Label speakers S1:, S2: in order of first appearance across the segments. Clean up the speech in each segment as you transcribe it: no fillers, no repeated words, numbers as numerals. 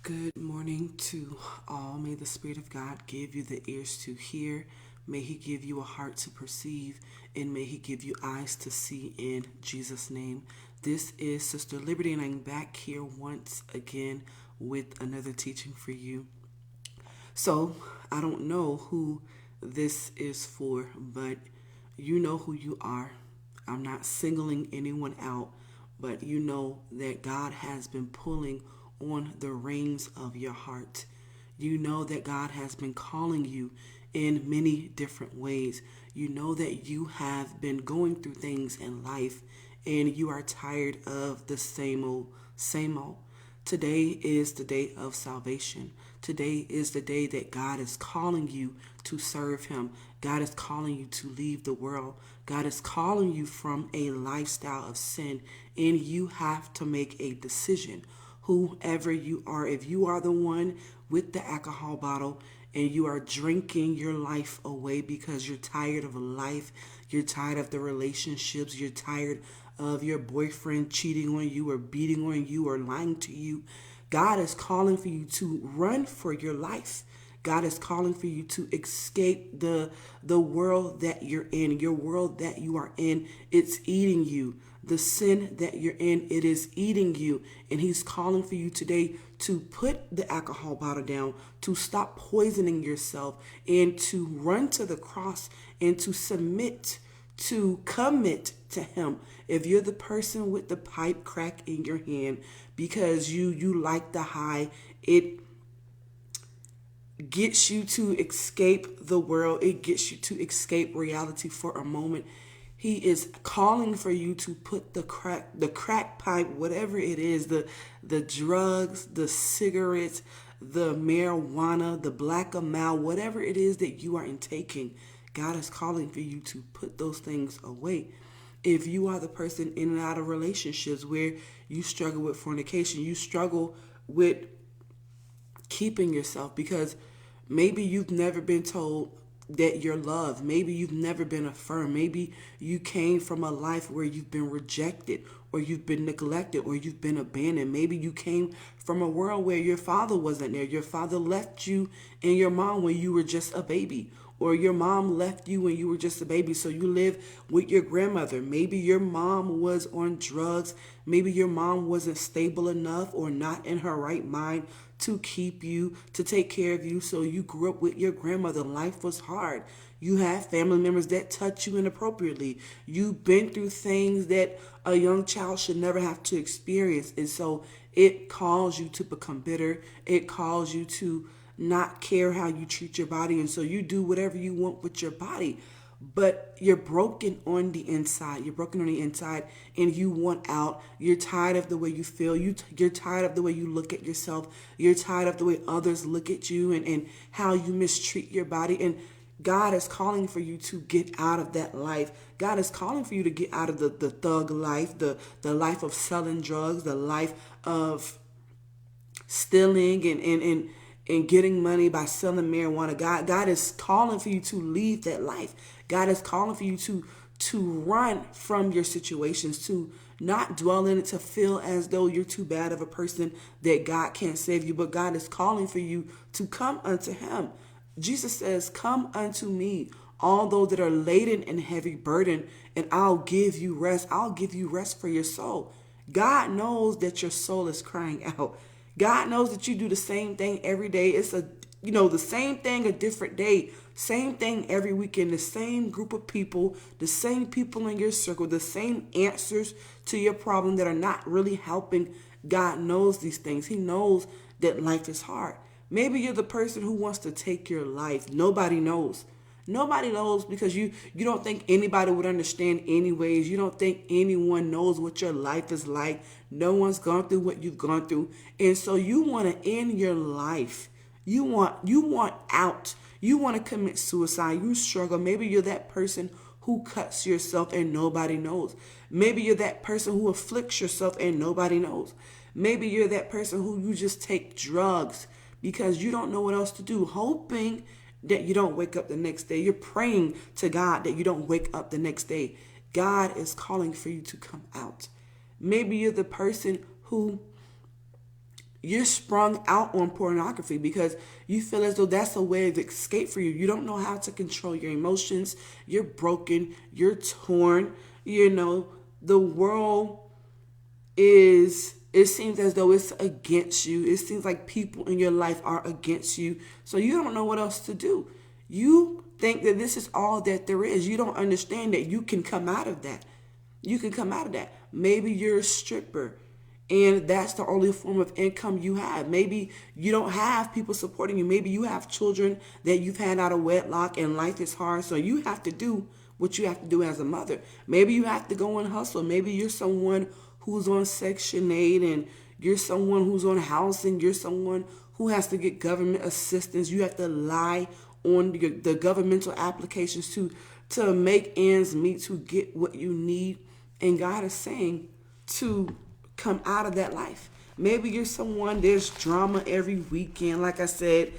S1: Good morning to all. May the Spirit of God give you the ears to hear. May He give you a heart to perceive. And may He give you eyes to see in Jesus' name. This is Sister Liberty, and I'm back here once again with another teaching for you. So, I don't know who this is for, but you know who you are. I'm not singling anyone out, but you know that God has been pulling on the reins of your heart. You know that God has been calling you in many different ways. You know that you have been going through things in life and you are tired of the same old, same old. Today is the day of salvation. Today is the day that God is calling you to serve Him. God is calling you to leave the world. God is calling you from a lifestyle of sin, and you have to make a decision. Whoever you are, if you are the one with the alcohol bottle and you are drinking your life away because you're tired of life, you're tired of the relationships, you're tired of your boyfriend cheating on you or beating on you or lying to you, God is calling for you to run for your life. God is calling for you to escape the world that you're in. Your world that you are in, it's eating you. The sin that you're in, it is eating you. And He's calling for you today to put the alcohol bottle down, to stop poisoning yourself, and to run to the cross and to submit, to commit to Him. If you're the person with the pipe crack in your hand because you like the high, it gets you to escape the world. It gets you to escape reality for a moment. He is calling for you to put the crack pipe, whatever it is, the drugs, the cigarettes, the marijuana, the black amount, whatever it is that you are intaking. God is calling for you to put those things away. If you are the person in and out of relationships where you struggle with fornication, you struggle with keeping yourself because maybe you've never been told that you're loved. Maybe you've never been affirmed. Maybe you came from a life where you've been rejected or you've been neglected or you've been abandoned. Maybe you came from a world where your father wasn't there. Your father left you and your mom when you were just a baby, or your mom left you when you were just a baby, so you live with your grandmother. Maybe your mom was on drugs. Maybe your mom wasn't stable enough or not in her right mind to keep you, to take care of you, so you grew up with your grandmother. Life was hard. You have family members that touch you inappropriately. You've been through things that a young child should never have to experience. And so it calls you to become bitter. It calls you to not care how you treat your body. And so you do whatever you want with your body. But you're broken on the inside. You're broken on the inside and you want out. You're tired of the way you feel. You're tired of the way you look at yourself. You're tired of the way others look at you and how you mistreat your body. And God is calling for you to get out of that life. God is calling for you to get out of the thug life, the life of selling drugs, the life of stealing and getting money by selling marijuana. God is calling for you to leave that life. God is calling for you to run from your situations, to not dwell in it, to feel as though you're too bad of a person that God can't save you. But God is calling for you to come unto Him. Jesus says, "Come unto me, all those that are laden and heavy burden, and I'll give you rest. I'll give you rest for your soul." God knows that your soul is crying out. God knows that you do the same thing every day. It's the same thing a different day. Same thing every weekend. The same group of people, the same people in your circle, the same answers to your problem that are not really helping. God knows these things. He knows that life is hard. Maybe you're the person who wants to take your life. Nobody knows. Nobody knows because you don't think anybody would understand anyways. You don't think anyone knows what your life is like. No one's gone through what you've gone through. And so you want to end your life. You want out. You want to commit suicide. You struggle. Maybe you're that person who cuts yourself and nobody knows. Maybe you're that person who afflicts yourself and nobody knows. Maybe you're that person who you just take drugs because you don't know what else to do, hoping that you don't wake up the next day. You're praying to God that you don't wake up the next day. God is calling for you to come out. Maybe you're the person who you're sprung out on pornography because you feel as though that's a way of escape for you. You don't know how to control your emotions. You're broken. You're torn. The world it seems as though it's against you. It seems like people in your life are against you. So you don't know what else to do. You think that this is all that there is. You don't understand that you can come out of that. You can come out of that. Maybe you're a stripper and that's the only form of income you have. Maybe you don't have people supporting you. Maybe you have children that you've had out of wedlock and life is hard. So you have to do what you have to do as a mother. Maybe you have to go and hustle. Maybe you're someone who's on Section 8 and you're someone who's on housing. You're someone who has to get government assistance. You have to lie on the governmental applications to make ends meet, to get what you need. And God is saying to come out of that life. Maybe you're someone, there's drama every weekend. Like I said,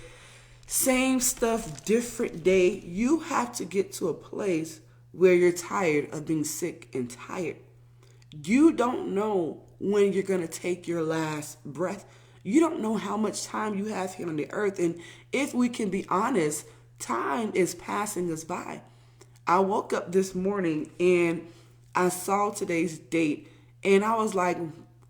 S1: same stuff, different day. You have to get to a place where you're tired of being sick and tired. You don't know when you're going to take your last breath. You don't know how much time you have here on the earth. And if we can be honest, time is passing us by. I woke up this morning and I saw today's date and I was like,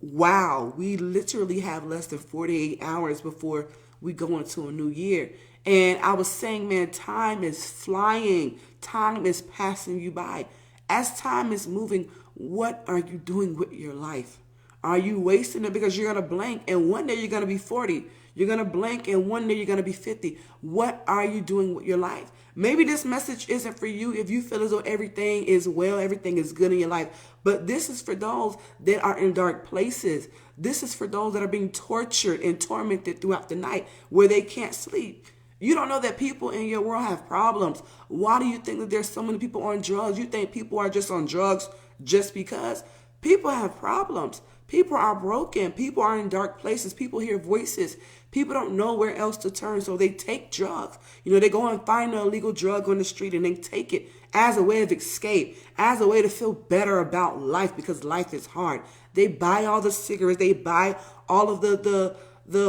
S1: wow, we literally have less than 48 hours before we go into a new year. And I was saying, man, time is flying. Time is passing you by. As time is moving, what are you doing with your life? Are you wasting it because you're going to blink and one day you're going to be 40? You're going to blink and one day you're going to be 50. What are you doing with your life? Maybe this message isn't for you if you feel as though everything is well, everything is good in your life. But this is for those that are in dark places. This is for those that are being tortured and tormented throughout the night where they can't sleep. You don't know that people in your world have problems. Why do you think that there's so many people on drugs? You think people are just on drugs just because? People have problems. People are broken. People are in dark places. People hear voices. People don't know where else to turn, so they take drugs. They go and find an illegal drug on the street and they take it as a way of escape, as a way to feel better about life because life is hard. They buy all the cigarettes. They buy all of the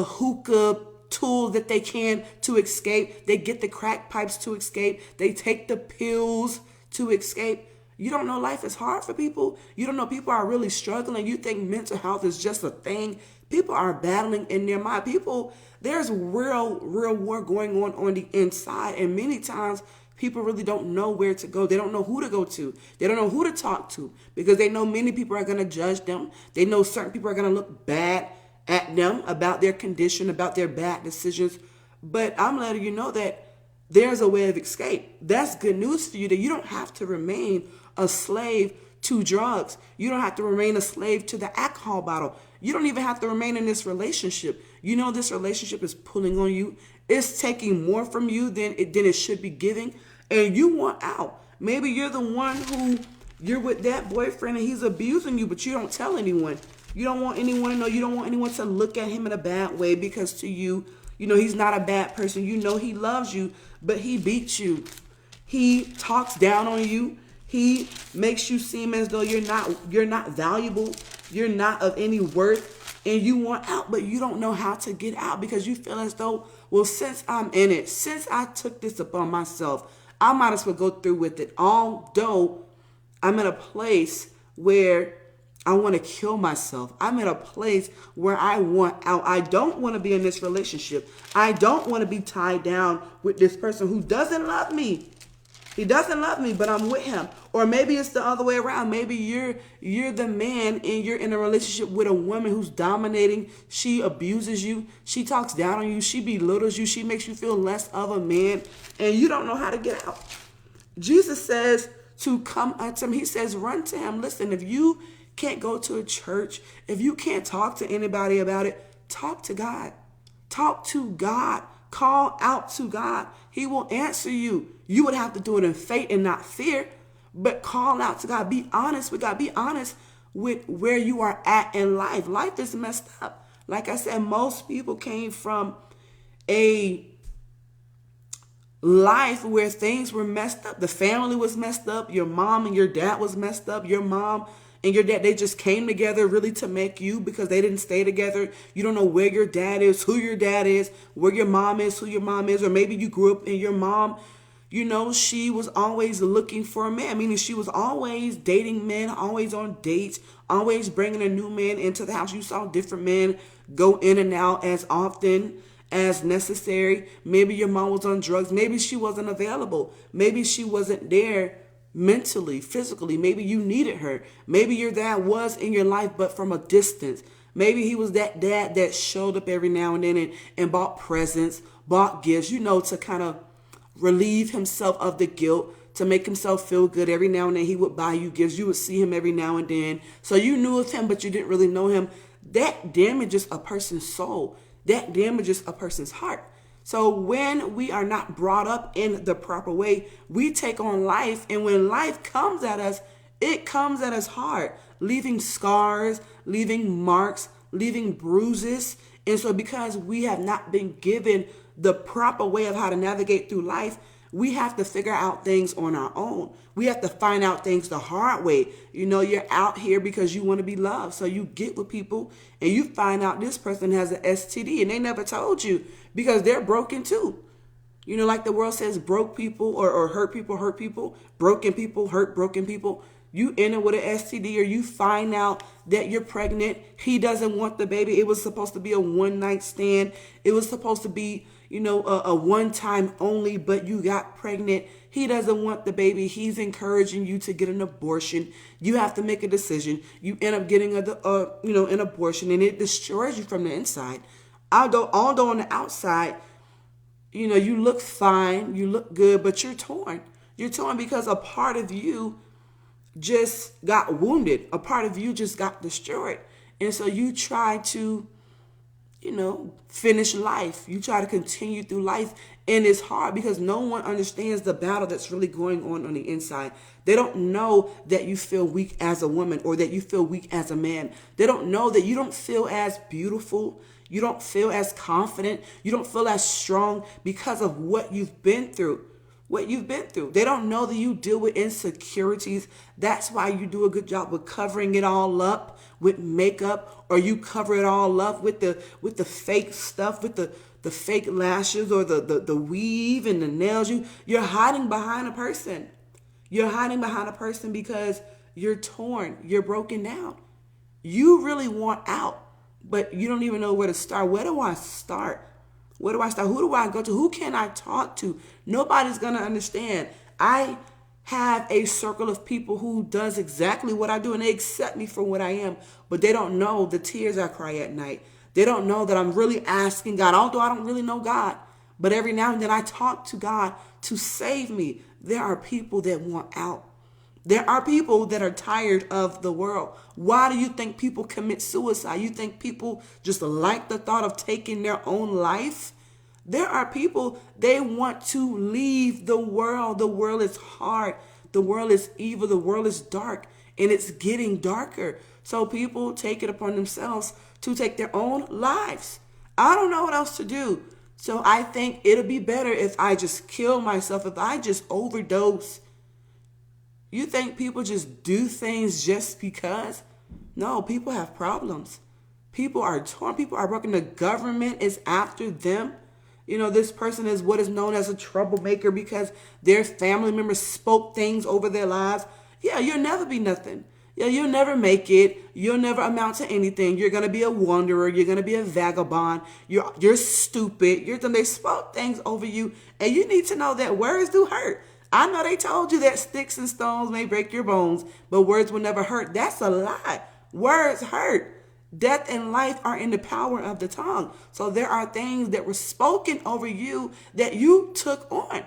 S1: hookah tools that they can to escape. They get the crack pipes to escape. They take the pills to escape. You don't know life is hard for people. You don't know people are really struggling. You think mental health is just a thing. People are battling in their mind. There's real war going on the inside. And many times people really don't know where to go. They don't know who to go to. They don't know who to talk to because they know many people are going to judge them. They know certain people are going to look bad at them about their condition, about their bad decisions. But I'm letting you know that there's a way of escape. That's good news for you, that you don't have to remain a slave to drugs. You don't have to remain a slave to the alcohol bottle. You don't even have to remain in this relationship. This relationship is pulling on you. It's taking more from you than it should be giving. And you want out. Maybe you're the one who you're with that boyfriend and he's abusing you, but you don't tell anyone. You don't want anyone to know. You don't want anyone to look at him in a bad way because to you, he's not a bad person. He loves you, but he beats you. He talks down on you. He makes you seem as though you're not valuable. You're not of any worth and you want out, but you don't know how to get out because you feel as though, well, since I'm in it, since I took this upon myself, I might as well go through with it. Although I'm in a place where I want to kill myself. I'm in a place where I want out. I don't want to be in this relationship. I don't want to be tied down with this person who doesn't love me. He doesn't love me, but I'm with him. Or maybe it's the other way around. Maybe you're the man and you're in a relationship with a woman who's dominating. She abuses you. She talks down on you. She belittles you. She makes you feel less of a man. And you don't know how to get out. Jesus says to come unto him. He says, run to him. Listen, if you can't go to a church, if you can't talk to anybody about it, talk to God. Talk to God. Call out to God. He will answer you. You would have to do it in faith and not fear, but call out to God. Be honest with God. Be honest with where you are at in life. Life is messed up. Like I said, most people came from a life where things were messed up. The family was messed up. Your mom and your dad was messed up. Your mom and your dad, they just came together really to make you because they didn't stay together. You don't know where your dad is, who your dad is, where your mom is, who your mom is, or maybe you grew up and your mom, she was always looking for a man, meaning she was always dating men, always on dates, always bringing a new man into the house. You saw different men go in and out as often as necessary. Maybe your mom was on drugs. Maybe she wasn't available. Maybe she wasn't there mentally, physically. Maybe you needed her. Maybe your dad was in your life, but from a distance. Maybe he was that dad that showed up every now and then and bought presents, bought gifts, to kind of relieve himself of the guilt, to make himself feel good. Every now and then he would buy you gifts. You would see him every now and then. So you knew of him, but you didn't really know him. That damages a person's soul. That damages a person's heart. So when we are not brought up in the proper way, we take on life. And when life comes at us, it comes at us hard, leaving scars, leaving marks, leaving bruises. And so because we have not been given the proper way of how to navigate through life, we have to figure out things on our own. We have to find out things the hard way. You're out here because you want to be loved. So you get with people and you find out this person has an STD and they never told you because they're broken too. Like the world says, broke people or hurt people, broken people hurt broken people. You enter with an STD or you find out that you're pregnant. He doesn't want the baby. It was supposed to be a one-night stand. It was supposed to be, a one-time only, but you got pregnant. He doesn't want the baby. He's encouraging you to get an abortion. You have to make a decision. You end up getting an abortion, and it destroys you from the inside. Although on the outside, you look fine, you look good, but you're torn. You're torn because a part of you just got wounded. A part of you just got destroyed. And so you try to, finish life. You try to continue through life. And it's hard because no one understands the battle that's really going on the inside. They don't know that you feel weak as a woman or that you feel weak as a man. They don't know that you don't feel as beautiful. You don't feel as confident. You don't feel as strong because of what you've been through. They don't know that you deal with insecurities. That's why you do a good job with covering it all up with makeup, or you cover it all up with the fake stuff, with the fake lashes or the weave and the nails. You're hiding behind a person. You're hiding behind a person because you're torn. You're broken down. You really want out, but you don't even know where to start. Where do I start? Where do I start? Who do I go to? Who can I talk to? Nobody's going to understand. I have a circle of people who does exactly what I do, and they accept me for what I am, but they don't know the tears I cry at night. They don't know that I'm really asking God, although I don't really know God, but every now and then I talk to God to save me. There are people that want out. There are people that are tired of the world. Why do you think people commit suicide? You think people just like the thought of taking their own life? There are people, they want to leave the world. The world is hard. The world is evil. The world is dark, and it's getting darker. So people take it upon themselves to take their own lives. I don't know what else to do. So I think it'll be better if I just kill myself, if I just overdose. You think people just do things just because? No, people have problems. People are torn. People are broken. The government is after them. This person is what is known as a troublemaker because their family members spoke things over their lives. Yeah, you'll never be nothing. Yeah, you'll never make it. You'll never amount to anything. You're going to be a wanderer. You're going to be a vagabond. You're stupid. They spoke things over you. And you need to know that words do hurt. I know they told you that sticks and stones may break your bones, but words will never hurt. That's a lie. Words hurt. Death and life are in the power of the tongue. So there are things that were spoken over you that you took on.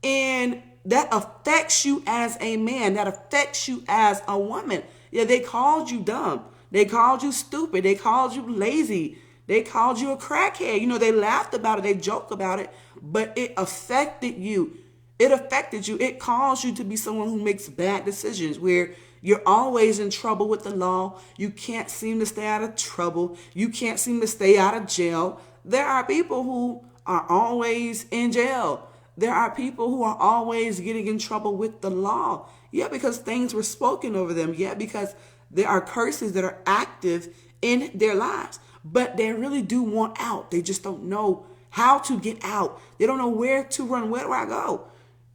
S1: And that affects you as a man. That affects you as a woman. Yeah, they called you dumb. They called you stupid. They called you lazy. They called you a crackhead. They laughed about it. They joked about it. But it affected you. It affected you. It caused you to be someone who makes bad decisions, where you're always in trouble with the law. You can't seem to stay out of trouble. You can't seem to stay out of jail. There are people who are always in jail. There are people who are always getting in trouble with the law. Yeah, because things were spoken over them. Yeah, because there are curses that are active in their lives. But they really do want out. They just don't know how to get out. They don't know where to run. Where do I go?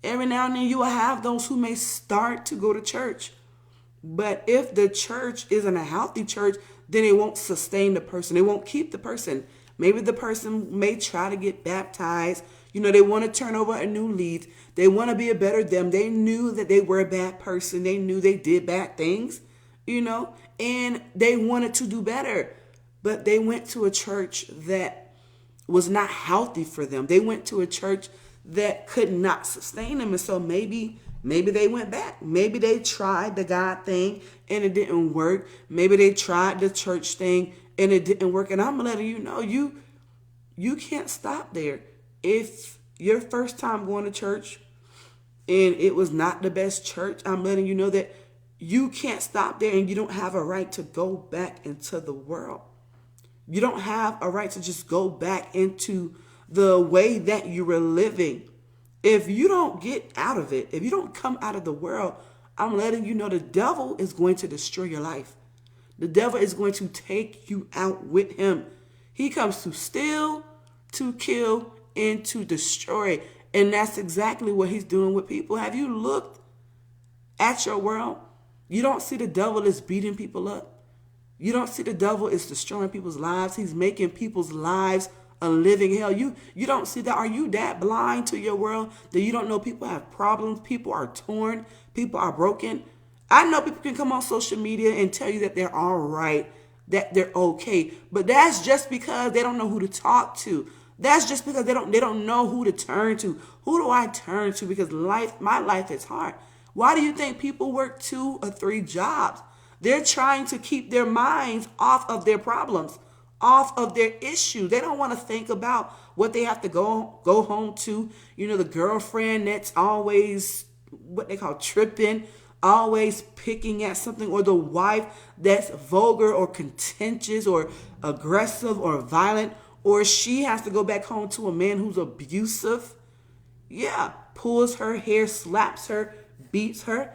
S1: Every now and then you will have those who may start to go to church. But if the church isn't a healthy church, then it won't sustain the person. It won't keep the person. Maybe the person may try to get baptized. They want to turn over a new leaf. They want to be a better them. They knew that they were a bad person. They knew they did bad things, and they wanted to do better. But they went to a church that was not healthy for them. They went to a church that could not sustain them. And so maybe they went back. Maybe they tried the God thing and it didn't work. Maybe they tried the church thing and it didn't work. And I'm letting you know, you can't stop there. If your first time going to church and it was not the best church, I'm letting you know that you can't stop there, and you don't have a right to go back into the world. You don't have a right to just go back into the way that you were living. If you don't get out of it, if you don't come out of the world, I'm letting you know the devil is going to destroy your life. The devil is going to take you out with him. He comes to steal, to kill, and to destroy. And that's exactly what he's doing with people. Have you looked at your world? You don't see the devil is beating people up. You don't see the devil is destroying people's lives. He's making people's lives a living hell. You don't see that. Are you that blind to your world that you don't know people have problems? People are torn. People are broken. I know people can come on social media and tell you that they're all right, that they're okay. But that's just because they don't know who to talk to. That's just because they don't know who to turn to. Who do I turn to? Because my life is hard. Why do you think people work 2 or 3 jobs? They're trying to keep their minds off of their problems, off of their issues. They don't want to think about what they have to go home to. The girlfriend that's always what they call tripping, always picking at something, or the wife that's vulgar or contentious or aggressive or violent, or she has to go back home to a man who's abusive. Yeah, pulls her hair, slaps her, beats her.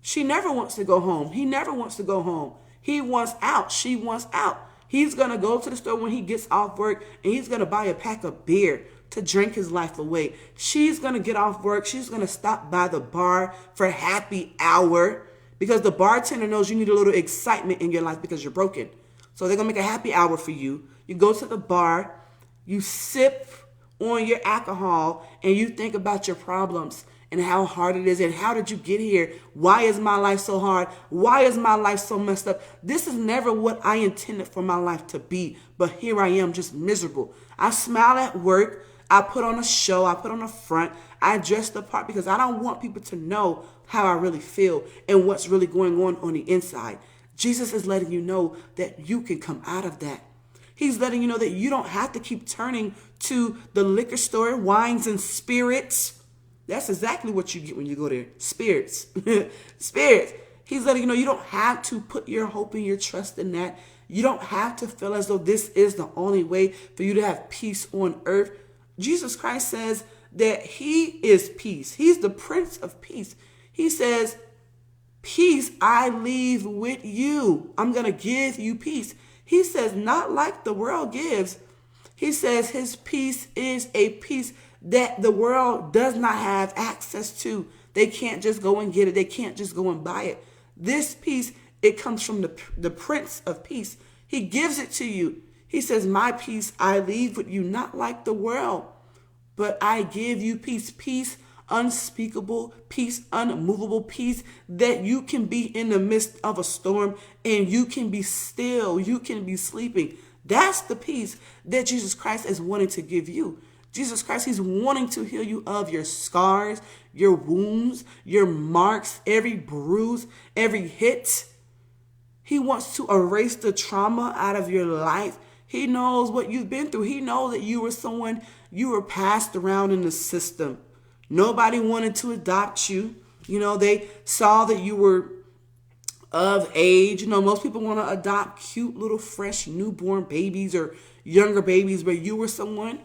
S1: She never wants to go home. He never wants to go home. He wants out. She wants out. He's going to go to the store when he gets off work and he's going to buy a pack of beer to drink his life away. She's going to get off work. She's going to stop by the bar for happy hour because the bartender knows you need a little excitement in your life because you're broken. So they're going to make a happy hour for you. You go to the bar, you sip on your alcohol, and you think about your problems and how hard it is and how did you get here? Why is my life so hard? Why is my life so messed up? This is never what I intended for my life to be, but here I am just miserable. I smile at work. I put on a show. I put on a front. I dress the part because I don't want people to know how I really feel and what's really going on the inside. Jesus is letting you know that you can come out of that. He's letting you know that you don't have to keep turning to the liquor store, wines and spirits. That's exactly what you get when you go there. Spirits. Spirits. He's letting you know you don't have to put your hope and your trust in that. You don't have to feel as though this is the only way for you to have peace on earth. Jesus Christ says that he is peace. He's the Prince of Peace. He says, peace I leave with you. I'm going to give you peace. He says, not like the world gives. He says his peace is a peace that the world does not have access to. They can't just go and get it. They can't just go and buy it. This peace, it comes from the Prince of Peace. He gives it to you. He says, my peace I leave with you, not like the world, but I give you peace. Peace unspeakable, peace unmovable, peace that you can be in the midst of a storm and you can be still. You can be sleeping. That's the peace that Jesus Christ is wanting to give you. Jesus Christ, he's wanting to heal you of your scars, your wounds, your marks, every bruise, every hit. He wants to erase the trauma out of your life. He knows what you've been through. He knows that you were someone, you were passed around in the system. Nobody wanted to adopt you. They saw that you were of age. Most people want to adopt cute little fresh newborn babies or younger babies, but you were someone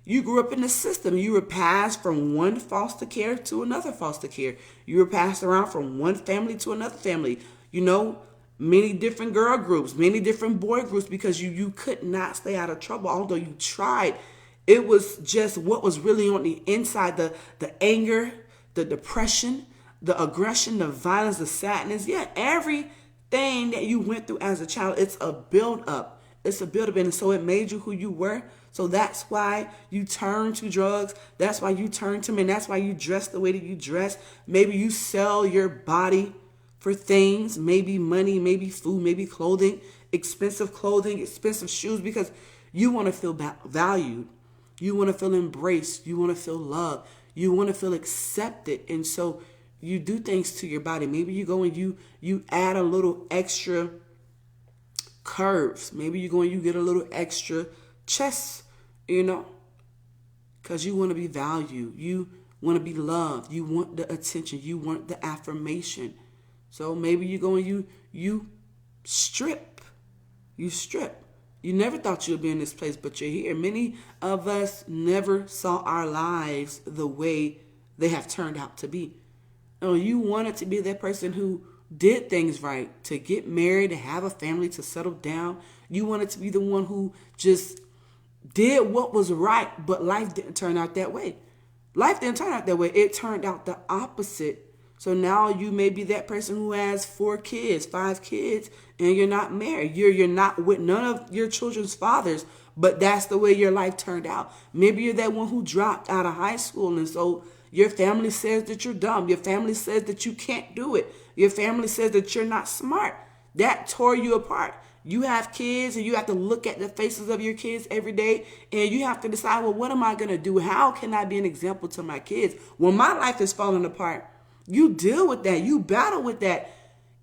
S1: You grew up in the system. You were passed from one foster care to another foster care. You were passed around from one family to another family. You know, many different girl groups, many different boy groups, because you could not stay out of trouble. Although you tried, it was just what was really on the inside, the anger, the depression, the aggression, the violence, the sadness. Yeah, everything that you went through as a child, it's a build up. It's a build up, and so it made you who you were. So that's why you turn to drugs. That's why you turn to men. That's why you dress the way that you dress. Maybe you sell your body for things, maybe money, maybe food, maybe clothing, expensive shoes, because you want to feel valued. You want to feel embraced. You want to feel loved. You want to feel accepted. And so you do things to your body. Maybe you go and you add a little extra curves. Maybe you go and you get a little extra chest, because you want to be valued. You want to be loved. You want the attention. You want the affirmation. So maybe you go and you strip. You strip. You never thought you'd be in this place, but you're here. Many of us never saw our lives the way they have turned out to be. You wanted to be that person who did things right, to get married, to have a family, to settle down. You wanted to be the one who just did what was right, but life didn't turn out that way. Life didn't turn out that way. It turned out the opposite. So now you may be that person who has 4 kids, 5 kids, and you're not married. You're not with none of your children's fathers, but that's the way your life turned out. Maybe you're that one who dropped out of high school, and so your family says that you're dumb. Your family says that you can't do it. Your family says that you're not smart. That tore you apart. You have kids, and you have to look at the faces of your kids every day, and you have to decide, well, what am I going to do? How can I be an example to my kids? When my life is falling apart, you deal with that. You battle with that,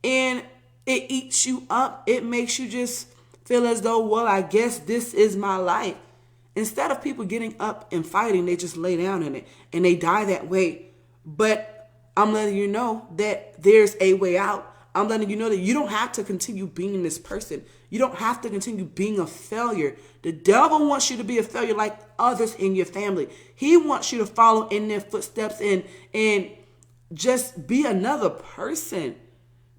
S1: and it eats you up. It makes you just feel as though, well, I guess this is my life. Instead of people getting up and fighting, they just lay down in it, and they die that way. But I'm letting you know that there's a way out. I'm letting you know that you don't have to continue being this person. You don't have to continue being a failure. The devil wants you to be a failure like others in your family. He wants you to follow in their footsteps and just be another person.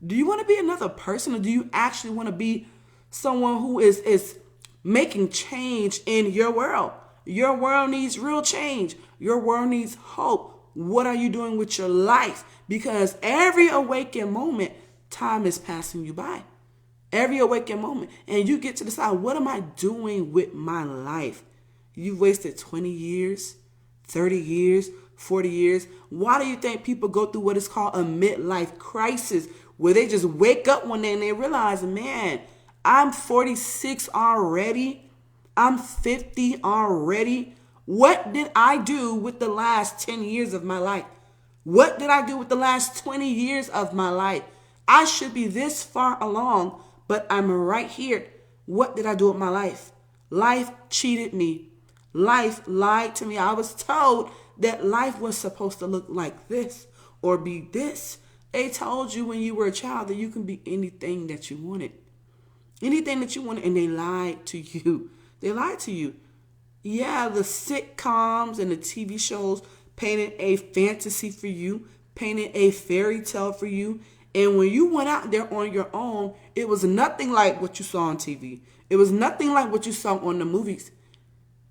S1: Do you want to be another person, or do you actually want to be someone who is making change in your world? Your world needs real change. Your world needs hope. What are you doing with your life? Because every awakened moment, time is passing you by. Every awakened moment. And you get to decide, what am I doing with my life? You've wasted 20 years, 30 years, 40 years. Why do you think people go through what is called a midlife crisis, where they just wake up one day and they realize, man, I'm 46 already. I'm 50 already. What did I do with the last 10 years of my life? What did I do with the last 20 years of my life? I should be this far along, but I'm right here. What did I do with my life? Life cheated me. Life lied to me. I was told that life was supposed to look like this or be this. They told you when you were a child that you can be anything that you wanted. Anything that you wanted, and they lied to you. They lied to you. Yeah, the sitcoms and the TV shows painted a fantasy for you, painted a fairy tale for you. And when you went out there on your own, it was nothing like what you saw on TV. It was nothing like what you saw on the movies.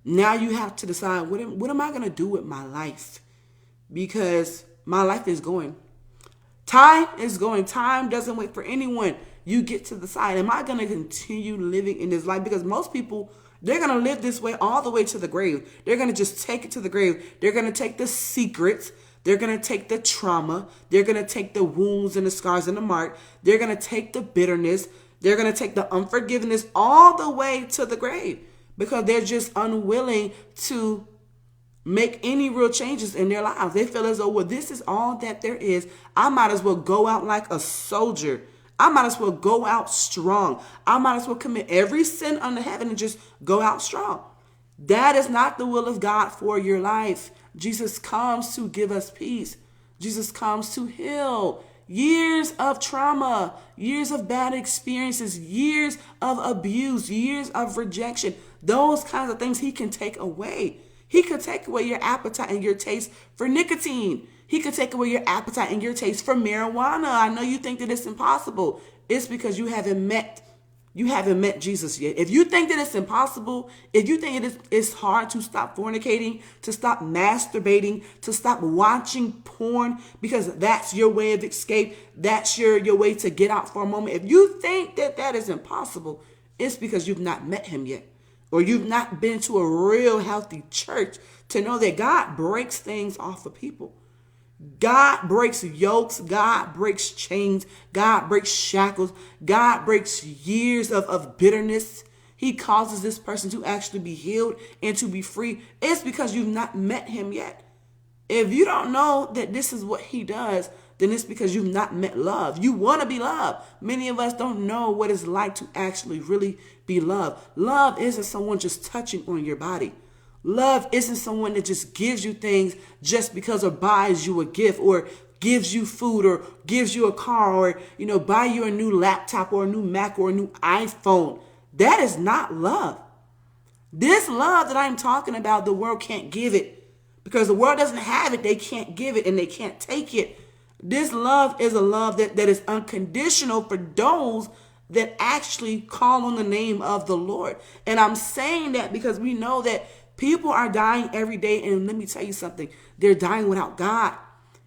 S1: Now you have to decide, what am I going to do with my life? Because my life is going. Time is going. Time doesn't wait for anyone. You get to decide, am I going to continue living in this life? Because most people, they're going to live this way all the way to the grave. They're going to just take it to the grave. They're going to take the secrets. They're going to take the trauma. They're going to take the wounds and the scars and the mark. They're going to take the bitterness. They're going to take the unforgiveness all the way to the grave, because they're just unwilling to make any real changes in their lives. They feel as though, well, this is all that there is. I might as well go out like a soldier. I might as well go out strong. I might as well commit every sin under heaven and just go out strong. That is not the will of God for your life. Jesus comes to give us peace. Jesus comes to heal years of trauma, years of bad experiences, years of abuse, years of rejection. Those kinds of things he can take away. He could take away your appetite and your taste for nicotine. He could take away your appetite and your taste for marijuana. I know you think that it's impossible. It's because you haven't met Jesus yet. If you think that it's impossible, if you think it's hard to stop fornicating, to stop masturbating, to stop watching porn, because that's your way of escape, that's your way to get out for a moment. If you think that is impossible, it's because you've not met him yet. Or you've not been to a real healthy church to know that God breaks things off of people. God breaks yokes. God breaks chains. God breaks shackles. God breaks years of bitterness. He causes this person to actually be healed and to be free. It's because you've not met him yet. If you don't know that this is what he does, then it's because you've not met love. You want to be loved. Many of us don't know what it's like to actually really be loved. Love isn't someone just touching on your body. Love isn't someone that just gives you things just because or buys you a gift or gives you food or gives you a car or, buy you a new laptop or a new Mac or a new iPhone. That is not love. This love that I'm talking about, the world can't give it because the world doesn't have it. They can't give it and they can't take it. This love is a love that is unconditional for those that actually call on the name of the Lord. And I'm saying that because we know that people are dying every day. And let me tell you something. They're dying without God.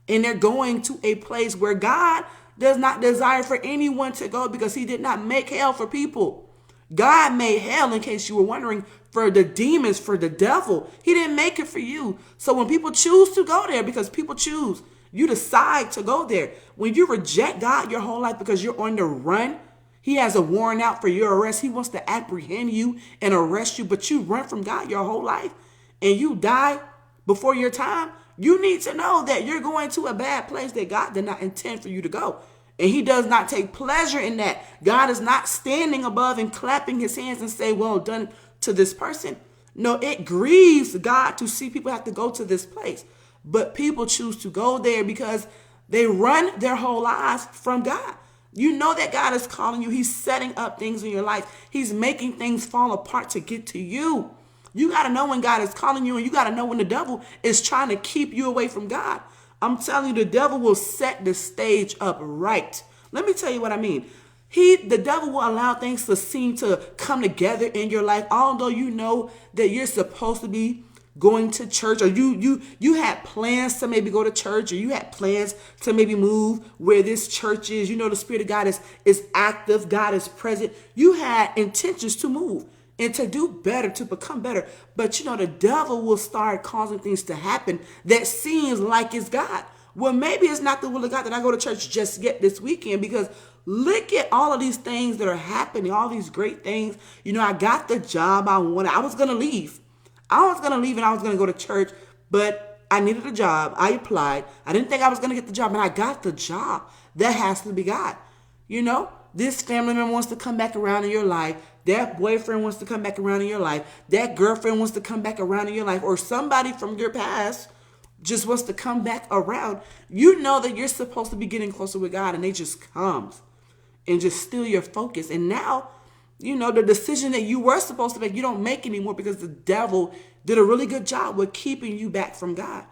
S1: And they're going to a place where God does not desire for anyone to go because he did not make hell for people. God made hell, in case you were wondering, for the demons, for the devil. He didn't make it for you. So when people choose to go there, because people choose, you decide to go there. When you reject God your whole life because you're on the run, he has a warrant out for your arrest. He wants to apprehend you and arrest you, but you run from God your whole life and you die before your time. You need to know that you're going to a bad place that God did not intend for you to go. And he does not take pleasure in that. God is not standing above and clapping his hands and say, well done to this person. No, it grieves God to see people have to go to this place. But people choose to go there because they run their whole lives from God. You know that God is calling you. He's setting up things in your life. He's making things fall apart to get to you. You got to know when God is calling you, and you got to know when the devil is trying to keep you away from God. I'm telling you, the devil will set the stage up right. Let me tell you what I mean. The devil will allow things to seem to come together in your life, although you know that you're supposed to be going to church, or you had plans to maybe go to church, or you had plans to maybe move where this church is. You know, the Spirit of God is active. God is present. You had intentions to move and to do better, to become better. But the devil will start causing things to happen that seems like it's God. Well, maybe it's not the will of God that I go to church just yet this weekend, because look at all of these things that are happening, all these great things. I got the job I wanted. I was going to leave. And I was going to go to church, but I needed a job. I applied. I didn't think I was going to get the job, and I got the job. That has to be God. This family member wants to come back around in your life. That boyfriend wants to come back around in your life. That girlfriend wants to come back around in your life, or somebody from your past just wants to come back around. You know that you're supposed to be getting closer with God, and they just comes and just steal your focus. And now, the decision that you were supposed to make, you don't make anymore because the devil did a really good job with keeping you back from God,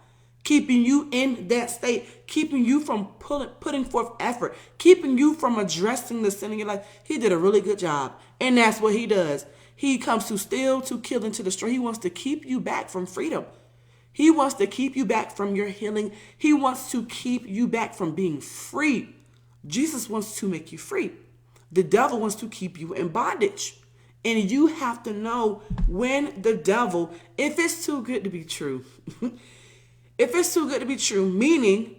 S1: keeping you in that state, keeping you from putting forth effort, keeping you from addressing the sin in your life. He did a really good job. And that's what he does. He comes to steal, to kill, and to destroy. He wants to keep you back from freedom. He wants to keep you back from your healing. He wants to keep you back from being free. Jesus wants to make you free. The devil wants to keep you in bondage. And you have to know when the devil, if it's too good to be true, if it's too good to be true, meaning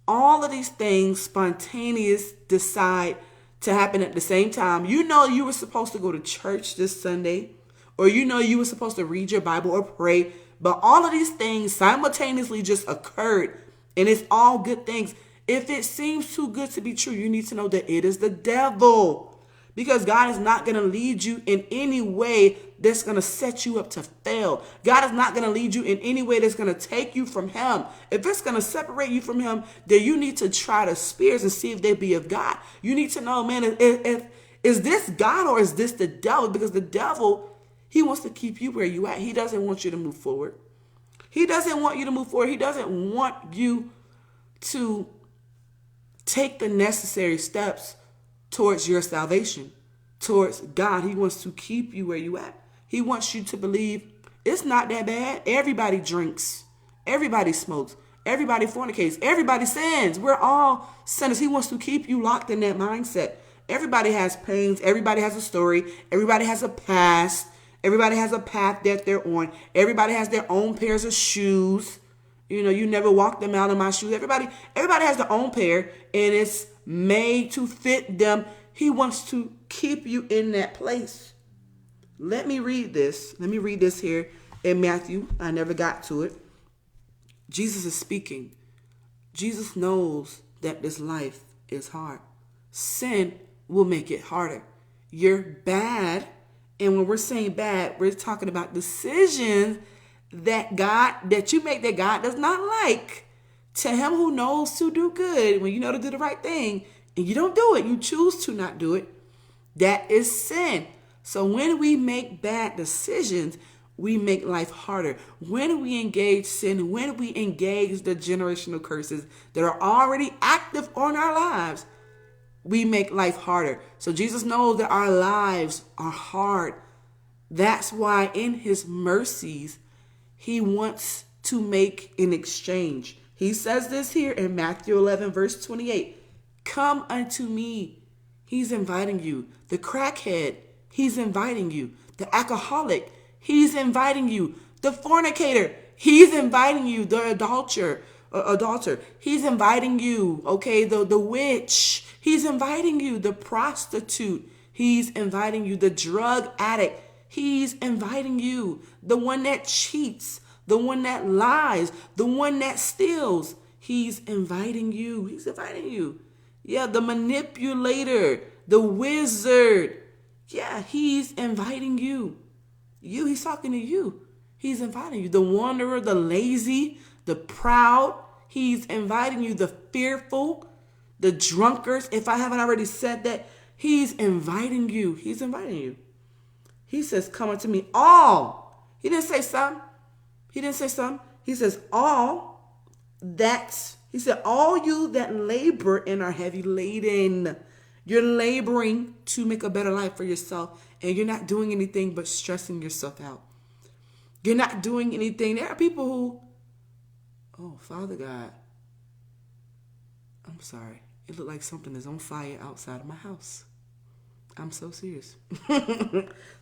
S1: all of these things spontaneous decide to happen at the same time. You were supposed to go to church this Sunday, or you were supposed to read your Bible or pray, but all of these things simultaneously just occurred, and it's all good things. If it seems too good to be true, you need to know that it is the devil, because God is not going to lead you in any way that's going to set you up to fail. God is not going to lead you in any way that's going to take you from him. If it's going to separate you from him, then you need to try the spirits and see if they be of God. You need to know, man, is this God or is this the devil? Because the devil, he wants to keep you where you at. He doesn't want you to move forward. He doesn't want you to move forward. He doesn't want you to take the necessary steps towards your salvation, towards God. He wants to keep you where you at. He wants you to believe it's not that bad. Everybody drinks. Everybody smokes. Everybody fornicates. Everybody sins. We're all sinners. He wants to keep you locked in that mindset. Everybody has pains. Everybody has a story. Everybody has a past. Everybody has a path that they're on. Everybody has their own pairs of shoes. You know, you never walk them out of my shoes. Everybody has their own pair, and it's made to fit them. He wants to keep you in that place. Let me read this. Let me read this here in Matthew. I never got to it. Jesus is speaking. Jesus knows that this life is hard. Sin will make it harder. You're bad. And when we're saying bad, we're talking about decisions that you make that God does not like. To him who knows to do good, when you know to do the right thing, and you don't do it, you choose to not do it, that is sin. So when we make bad decisions, we make life harder. When we engage sin, when we engage the generational curses that are already active on our lives, we make life harder. So Jesus knows that our lives are hard. That's why in his mercies, he wants to make an exchange. He says this here in Matthew 11, verse 28. Come unto me. He's inviting you. The crackhead, he's inviting you. The alcoholic, he's inviting you. The fornicator, he's inviting you. The adulterer, he's inviting you. Okay, the witch, he's inviting you. The prostitute, he's inviting you. The drug addict, he's inviting you. The one that cheats, the one that lies, the one that steals, he's inviting you. He's inviting you. Yeah, the manipulator, the wizard. Yeah, he's inviting you. He's talking to you. He's inviting you. The wanderer, the lazy, the proud, he's inviting you. The fearful, the drunkards, if I haven't already said that, he's inviting you. He's inviting you. He says, come unto me all. He didn't say some. He didn't say some. He says all that. He said, all you that labor and are heavy laden. You're laboring to make a better life for yourself, and you're not doing anything but stressing yourself out. You're not doing anything. There are people who, oh, Father God, I'm sorry. It looked like something is on fire outside of my house. I'm so serious.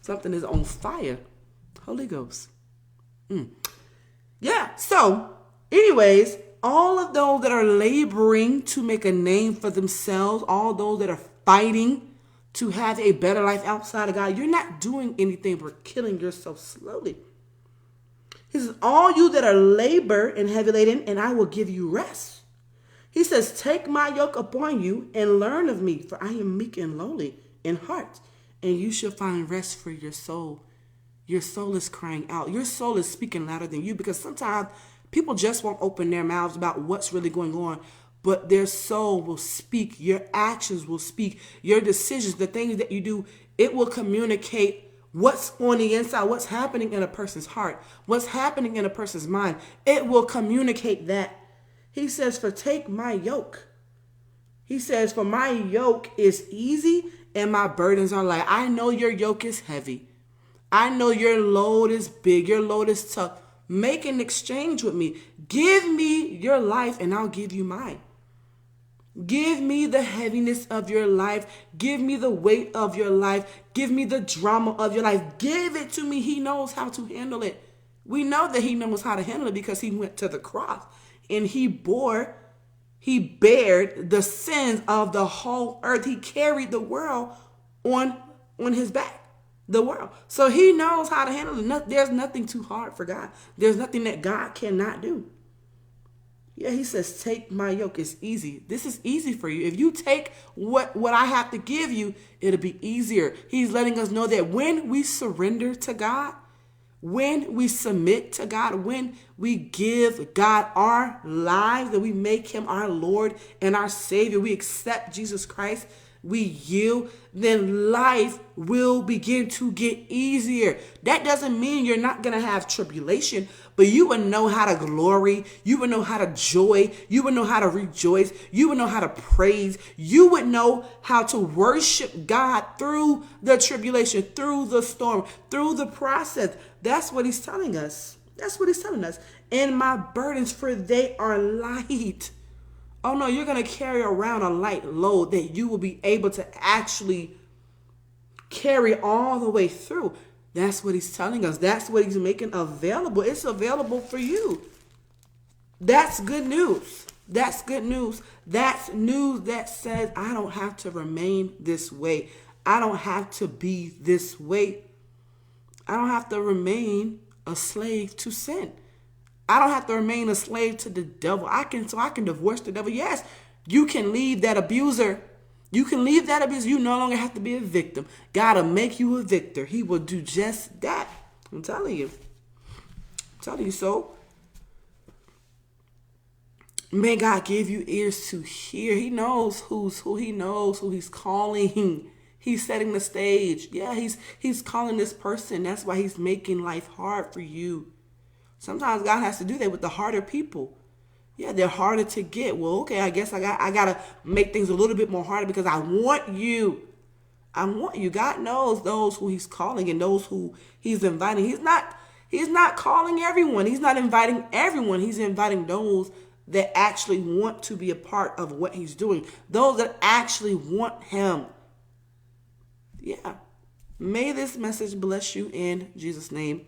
S1: Something is on fire. Holy Ghost. Yeah, so anyways, all of those that are laboring to make a name for themselves, all those that are fighting to have a better life outside of God, you're not doing anything but killing yourself slowly. He says, all you that are labor and heavy laden, and I will give you rest. He says, take my yoke upon you and learn of me, for I am meek and lowly in heart, and you shall find rest for your soul. Your soul is crying out. Your soul is speaking louder than you, because sometimes people just won't open their mouths about what's really going on, but their soul will speak. Your actions will speak. Your decisions, the things that you do, it will communicate what's on the inside, what's happening in a person's heart, what's happening in a person's mind. It will communicate that. He says, for take my yoke. He says, for my yoke is easy and my burdens are light. I know your yoke is heavy. I know your load is big. Your load is tough. Make an exchange with me. Give me your life and I'll give you mine. Give me the heaviness of your life. Give me the weight of your life. Give me the drama of your life. Give it to me. He knows how to handle it. We know that he knows how to handle it because he went to the cross and he bared the sins of the whole earth. He carried the world on his back. The world. So he knows how to handle it. There's nothing too hard for God. There's nothing that God cannot do. Yeah, he says, take my yoke. It's easy. This is easy for you. If you take what I have to give you, it'll be easier. He's letting us know that when we surrender to God, when we submit to God, when we give God our lives, that we make him our Lord and our Savior, we accept Jesus Christ, we yield, then life will begin to get easier. That doesn't mean you're not going to have tribulation, but you will know how to glory. You will know how to joy. You will know how to rejoice. You will know how to praise. You would know how to worship God through the tribulation, through the storm, through the process. That's what he's telling us. That's what he's telling us. And my burdens, for they are light. Oh no, you're going to carry around a light load that you will be able to actually carry all the way through. That's what he's telling us. That's what he's making available. It's available for you. That's good news. That's good news. That's news that says I don't have to remain this way. I don't have to be this way. I don't have to remain a slave to sin. I don't have to remain a slave to the devil. I can divorce the devil. Yes, you can leave that abuser. You can leave that abuser. You no longer have to be a victim. God will make you a victor. He will do just that. I'm telling you. So, may God give you ears to hear. He knows who he knows who he's calling. He's setting the stage. Yeah, he's calling this person. That's why he's making life hard for you. Sometimes God has to do that with the harder people. Yeah, they're harder to get. Well, okay, I guess I gotta make things a little bit more harder because I want you. God knows those who he's calling and those who he's inviting. He's not calling everyone. He's not inviting everyone. He's inviting those that actually want to be a part of what he's doing. Those that actually want him. Yeah. May this message bless you in Jesus' name.